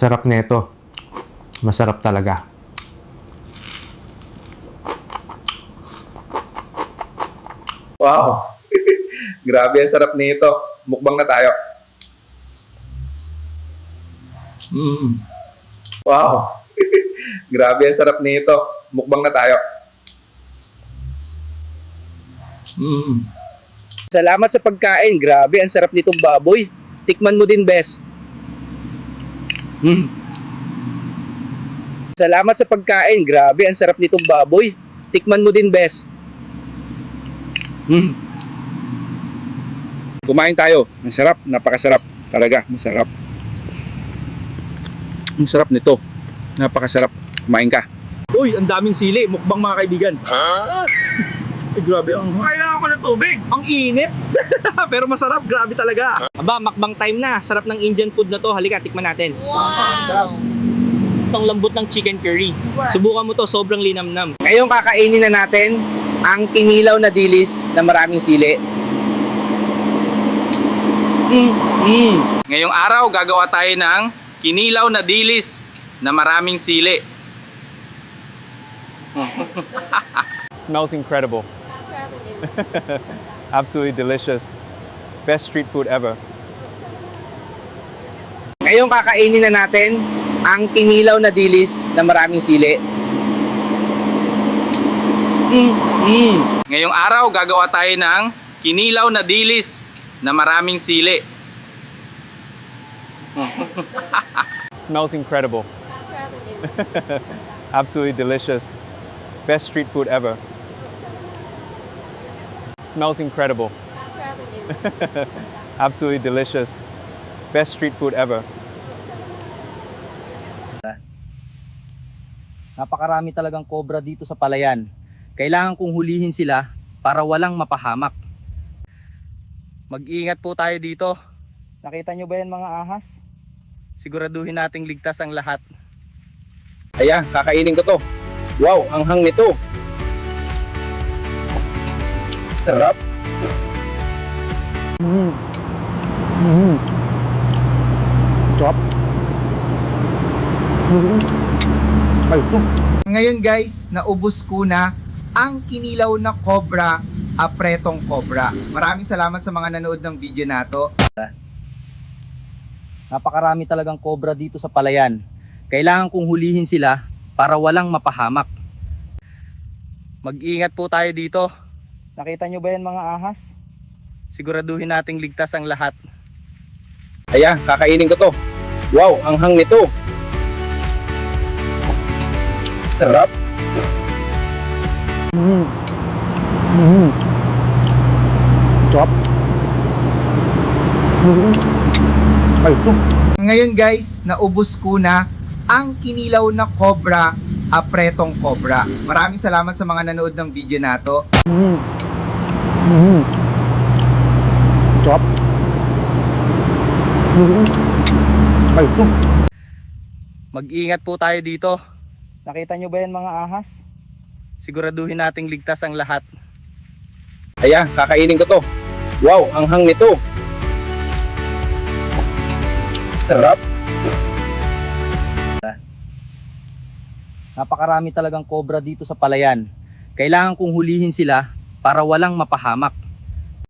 Sarap nito. Masarap talaga. Wow! Grabe ang sarap nito. Mukbang na tayo. Wow! Grabe ang sarap nito. Mukbang na tayo. Salamat sa pagkain. Grabe ang sarap nitong baboy. Tikman mo din, Bes. Salamat sa pagkain. Grabe ang sarap nitong baboy. Tikman mo din, Bes. Kumain tayo. Ang sarap, napakasarap. Talaga, masarap. Ang sarap nito. Napakasarap. Kumain ka. Uy, ang daming sili. Mukbang mga kaibigan. Ay, grabe ang... Kailangan ko ng tubig. Ang init. Pero masarap. Grabe talaga. Aba, makbang time na. Sarap ng Indian food na to. Halika, tikman natin. Sarap. Itong lambot ng chicken curry. Subukan mo to, sobrang linamnam. Ngayon kakainin na natin ang kinilaw na dilis na maraming sili. Ngayong araw, gagawa tayo ng kinilaw na dilis na maraming sili. Smells incredible. Absolutely delicious. Best street food ever. Ngayon kakainin na natin ang kinilaw na dilis na maraming sili. Ngayong araw, gagawa tayo ng kinilaw na dilis na maraming sili. Smells incredible. Absolutely delicious. Best street food ever. Smells incredible. Absolutely delicious. Best street food ever. Napakarami talagang cobra dito sa palayan. Kailangan kong hulihin sila para walang mapahamak. Mag-iingat po tayo dito. Nakita nyo ba yan mga ahas? Siguraduhin nating ligtas ang lahat. Ayan, kakainin ko to. Wow, ang hang nito. Sarap. Sarap. Ngayon guys, naubos ko na ang kinilaw na cobra, apretong cobra. Maraming salamat sa mga nanood ng video na to. Napakarami talagang cobra dito sa palayan. Kailangan kong hulihin sila para walang mapahamak. Mag-iingat po tayo dito. Nakita nyo ba yan mga ahas? Siguraduhin nating ligtas ang lahat. Ayan, kakainin ko to. Wow, ang hang nito. Sarap. Sarap. Ngayon guys, naubos ko na ang kinilaw na cobra, apretong cobra. Maraming salamat sa mga nanood ng video na to. Sarap. Mag-iingat po tayo dito. Nakita nyo ba yan mga ahas? Siguraduhin nating ligtas ang lahat. Ayan, kakainin ko to. Wow, ang hang nito. Sarap. Napakarami talagang cobra dito sa palayan. Kailangan kong hulihin sila para walang mapahamak.